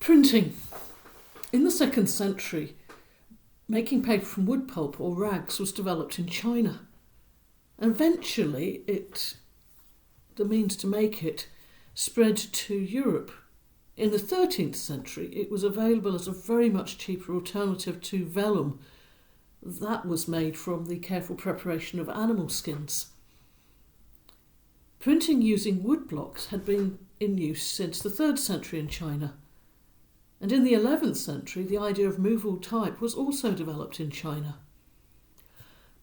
Printing. In the 2nd century, making paper from wood pulp or rags was developed in China. And eventually, the means to make it spread to Europe. In the 13th century, it was available as a very much cheaper alternative to vellum. That was made from the careful preparation of animal skins. Printing using wood blocks had been in use since the 3rd century in China. And in the 11th century, the idea of movable type was also developed in China.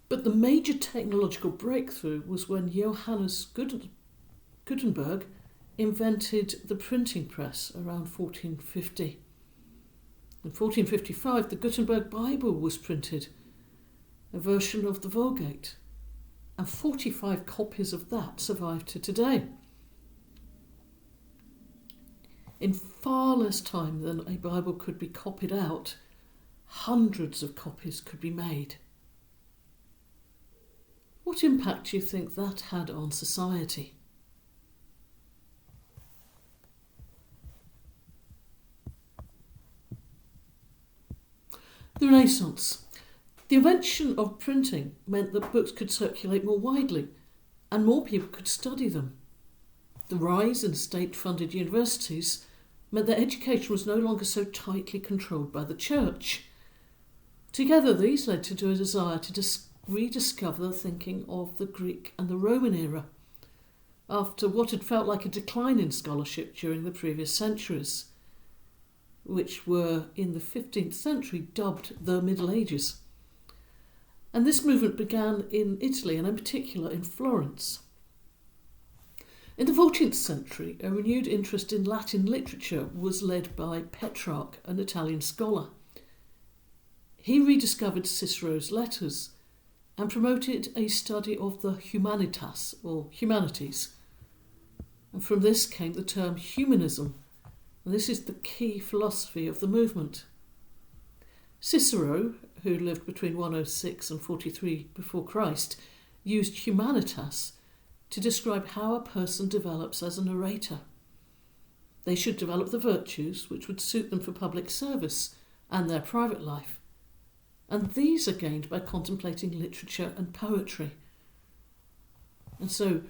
But the major technological breakthrough was when Johannes Gutenberg invented the printing press around 1450. In 1455, the Gutenberg Bible was printed, a version of the Vulgate, and 45 copies of that survive to today. In far less time than a Bible could be copied out, hundreds of copies could be made. What impact do you think that had on society? The Renaissance. The invention of printing meant that books could circulate more widely and more people could study them. The rise in state-funded universities meant that education was no longer so tightly controlled by the church. Together, these led to a desire to rediscover the thinking of the Greek and the Roman era, after what had felt like a decline in scholarship during the previous centuries, which were in the 15th century dubbed the Middle Ages. And this movement began in Italy, and in particular in Florence. In the 14th century, a renewed interest in Latin literature was led by Petrarch, an Italian scholar. He rediscovered Cicero's letters and promoted a study of the humanitas, or humanities. And from this came the term humanism, and this is the key philosophy of the movement. Cicero, who lived between 106 and 43 before Christ, used humanitas to describe how a person develops as a narrator. They should develop the virtues which would suit them for public service and their private life. And these are gained by contemplating literature and poetry. And so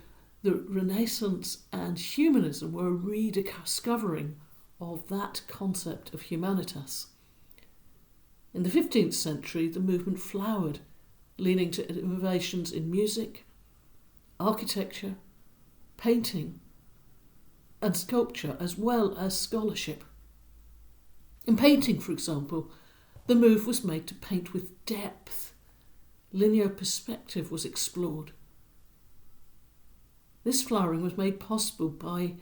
the Renaissance and humanism were a rediscovering of that concept of humanitas. In the 15th century, the movement flowered, leading to innovations in music, architecture, painting, and sculpture, as well as scholarship. In painting, for example, the move was made to paint with depth. Linear perspective was explored. This flowering was made possible by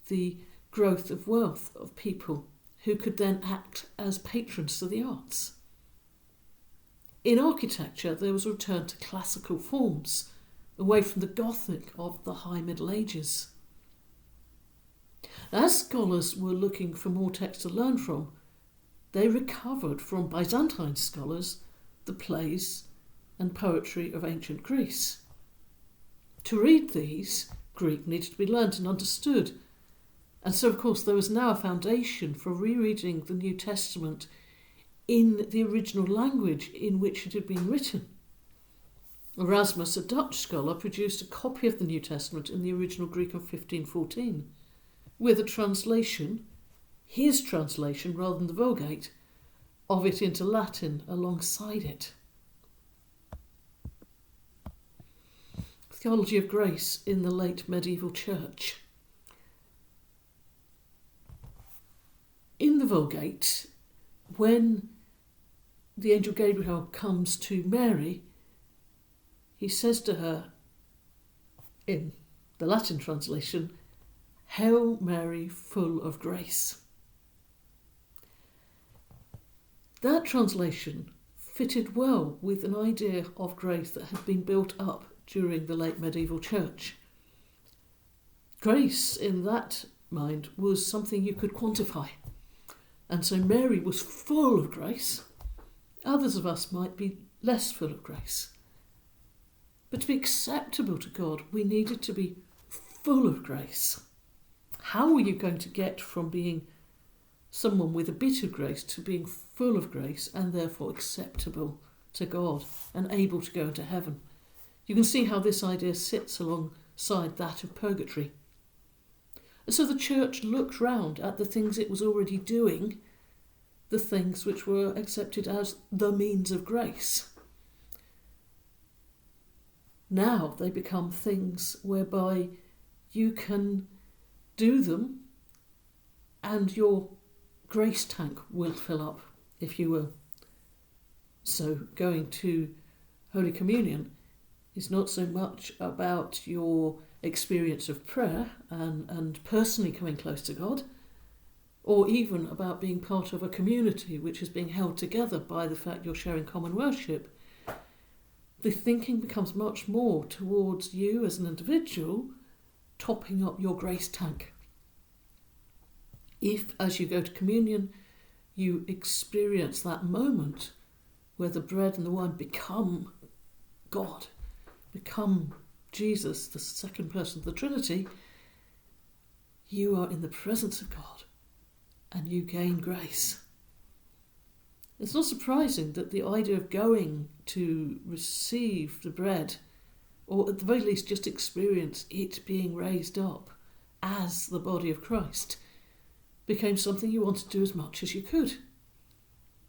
the growth of wealth of people who could then act as patrons to the arts. In architecture, there was a return to classical forms, away from the Gothic of the High Middle Ages. As scholars were looking for more texts to learn from, they recovered from Byzantine scholars the plays and poetry of ancient Greece. To read these, Greek needed to be learnt and understood, and so of course there was now a foundation for rereading the New Testament in the original language in which it had been written. Erasmus, a Dutch scholar, produced a copy of the New Testament in the original Greek of 1514, with a translation, his translation rather than the Vulgate, of it into Latin alongside it. Theology of grace in the late medieval church. In the Vulgate, when the angel Gabriel comes to Mary, he says to her, in the Latin translation, "Hail Mary, full of grace." That translation fitted well with an idea of grace that had been built up during the late medieval church. Grace, in that mind, was something you could quantify. And so Mary was full of grace. Others of us might be less full of grace. But to be acceptable to God, we needed to be full of grace. How were you going to get from being someone with a bit of grace to being full of grace and therefore acceptable to God and able to go into heaven. You can see how this idea sits alongside that of purgatory. And so the church looked round at the things it was already doing, the things which were accepted as the means of grace. Now they become things whereby you can do them and your grace tank will fill up, if you will. So going to Holy Communion is not so much about your experience of prayer and personally coming close to God, or even about being part of a community which is being held together by the fact you're sharing common worship. The thinking becomes much more towards you as an individual topping up your grace tank. If, as you go to communion, you experience that moment where the bread and the wine become God, become Jesus, the second person of the Trinity, you are in the presence of God and you gain grace. It's not surprising that the idea of going to receive the bread, or at the very least just experience it being raised up as the body of Christ, became something you wanted to do as much as you could.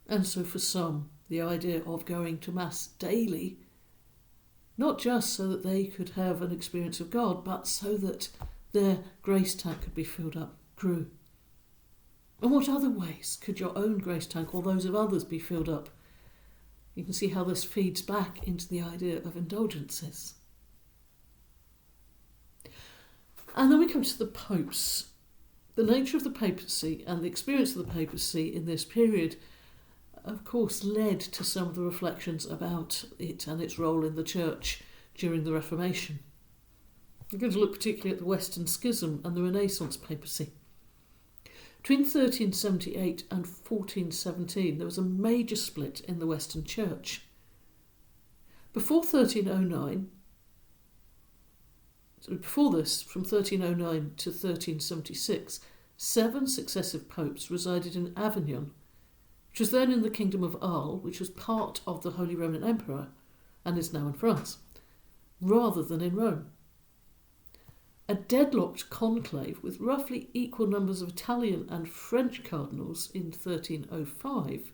And so for some, the idea of going to Mass daily, not just so that they could have an experience of God, but so that their grace tank could be filled up, grew. And what other ways could your own grace tank or those of others be filled up? You can see how this feeds back into the idea of indulgences. And then we come to the popes. The nature of the papacy and the experience of the papacy in this period, of course, led to some of the reflections about it and its role in the church during the Reformation. We're going to look particularly at the Western Schism and the Renaissance papacy. Between 1378 and 1417, there was a major split in the Western Church. Before 1309, before this, from 1309 to 1376, 7 successive popes resided in Avignon, which was then in the Kingdom of Arles, which was part of the Holy Roman Emperor and is now in France, rather than in Rome. A deadlocked conclave with roughly equal numbers of Italian and French cardinals in 1305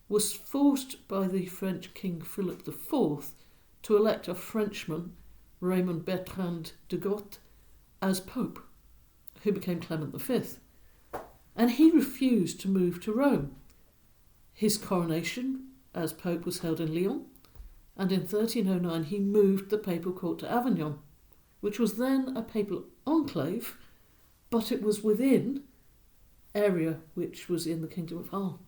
was forced by the French King Philip IV to elect a Frenchman, Raymond Bertrand de Goth, as Pope, who became Clement V, and he refused to move to Rome. His coronation as Pope was held in Lyon, and in 1309 he moved the papal court to Avignon, which was then a papal enclave, but it was within area which was in the Kingdom of Arles.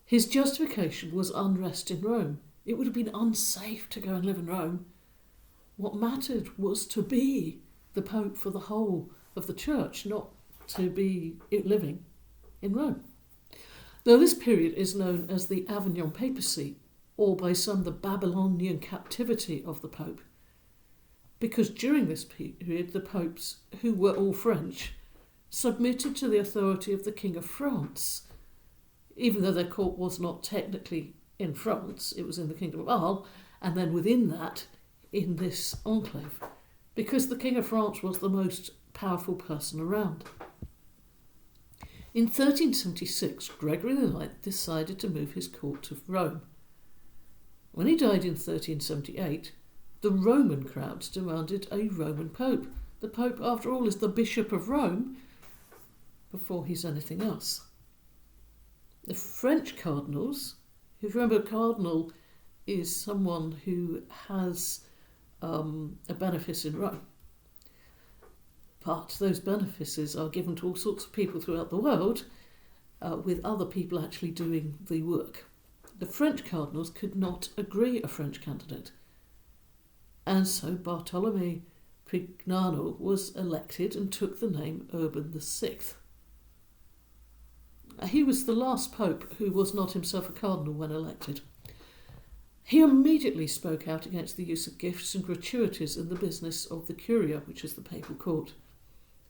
His justification was unrest in Rome. It would have been unsafe to go and live in Rome. What mattered was to be the Pope for the whole of the Church, not to be living in Rome. Though this period is known as the Avignon papacy, or by some the Babylonian captivity of the Pope, because during this period the popes, who were all French, submitted to the authority of the King of France, even though their court was not technically in France, it was in the Kingdom of Arles, and then within that, in this enclave, because the King of France was the most powerful person around. In 1376, Gregory IX decided to move his court to Rome. When he died in 1378, the Roman crowds demanded a Roman pope. The Pope, after all, is the Bishop of Rome before he's anything else. The French cardinals, if you remember, a cardinal is someone who has a benefice in Rome. But those benefices are given to all sorts of people throughout the world, with other people actually doing the work. The French cardinals could not agree a French candidate. And so Bartholomew Prignano was elected and took the name Urban VI. He was the last pope who was not himself a cardinal when elected. He immediately spoke out against the use of gifts and gratuities in the business of the curia, which is the papal court.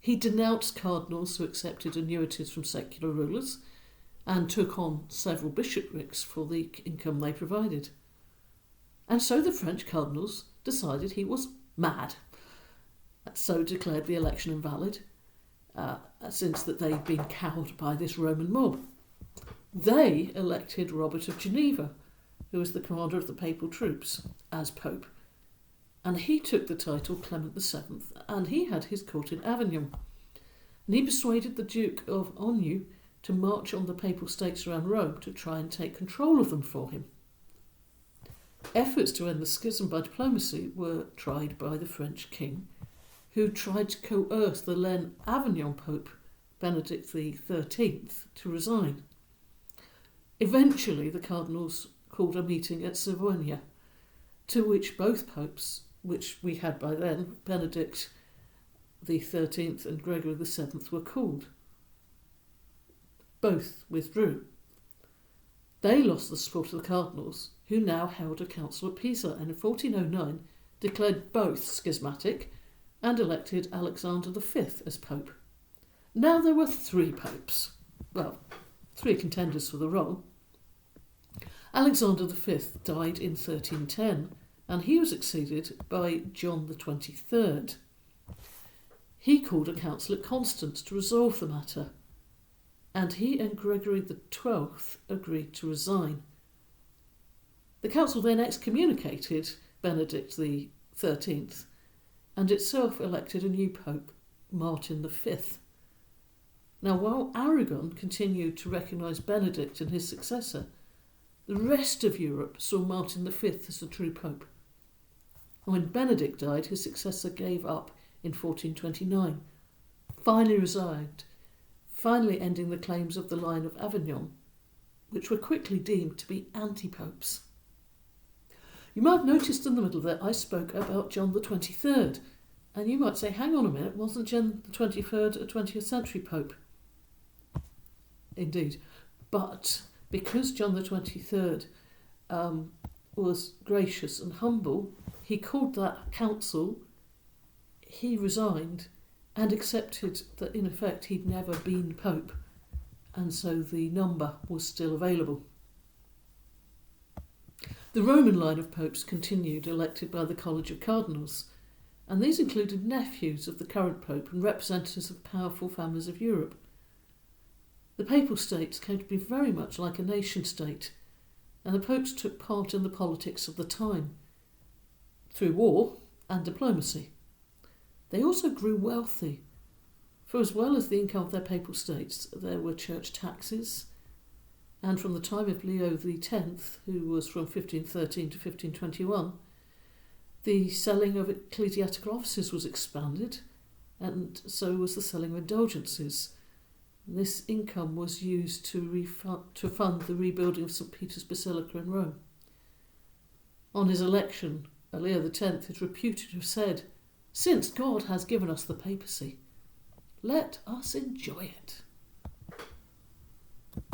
He denounced cardinals who accepted annuities from secular rulers and took on several bishoprics for the income they provided. And so the French cardinals decided he was mad, so declared the election invalid, since that they'd been cowed by this Roman mob. They elected Robert of Geneva, who was the commander of the papal troops, as pope, and he took the title Clement VII, and he had his court in Avignon. And he persuaded the Duke of Anjou to march on the papal states around Rome to try and take control of them for him. Efforts to end the schism by diplomacy were tried by the French king, who tried to coerce the then Avignon Pope Benedict XIII to resign. Eventually, the cardinals called a meeting at Savona, to which both popes, which we had by then, Benedict XIII and Gregory VII, were called. Both withdrew. They lost the support of the cardinals, who now held a council at Pisa, and in 1409 declared both schismatic and elected Alexander V as pope. Now there were three popes. Well, three contenders for the role. Alexander V died in 1310, and he was succeeded by John XXIII. He called a council at Constance to resolve the matter, and he and Gregory XII agreed to resign. The council then excommunicated Benedict XIII and itself elected a new pope, Martin V. Now, while Aragon continued to recognise Benedict and his successor, the rest of Europe saw Martin V as the true pope. When Benedict died, his successor gave up in 1429, finally resigned, finally ending the claims of the line of Avignon, which were quickly deemed to be anti-popes. You might have noticed in the middle there I spoke about John XXIII, and you might say, hang on a minute, wasn't John XXIII a 20th century pope? Indeed, but because John XXIII was gracious and humble, he called that council, he resigned and accepted that in effect he'd never been pope, and so the number was still available. The Roman line of popes continued, elected by the College of Cardinals, and these included nephews of the current pope and representatives of powerful families of Europe. The papal states came to be very much like a nation-state, and the popes took part in the politics of the time, through war and diplomacy. They also grew wealthy, for as well as the income of their papal states, there were church taxes, and from the time of Leo X, who was from 1513 to 1521, the selling of ecclesiastical offices was expanded, and so was the selling of indulgences. This income was used to fund the rebuilding of St. Peter's Basilica in Rome. On his election, Leo X is reputed to have said, "Since God has given us the papacy, let us enjoy it."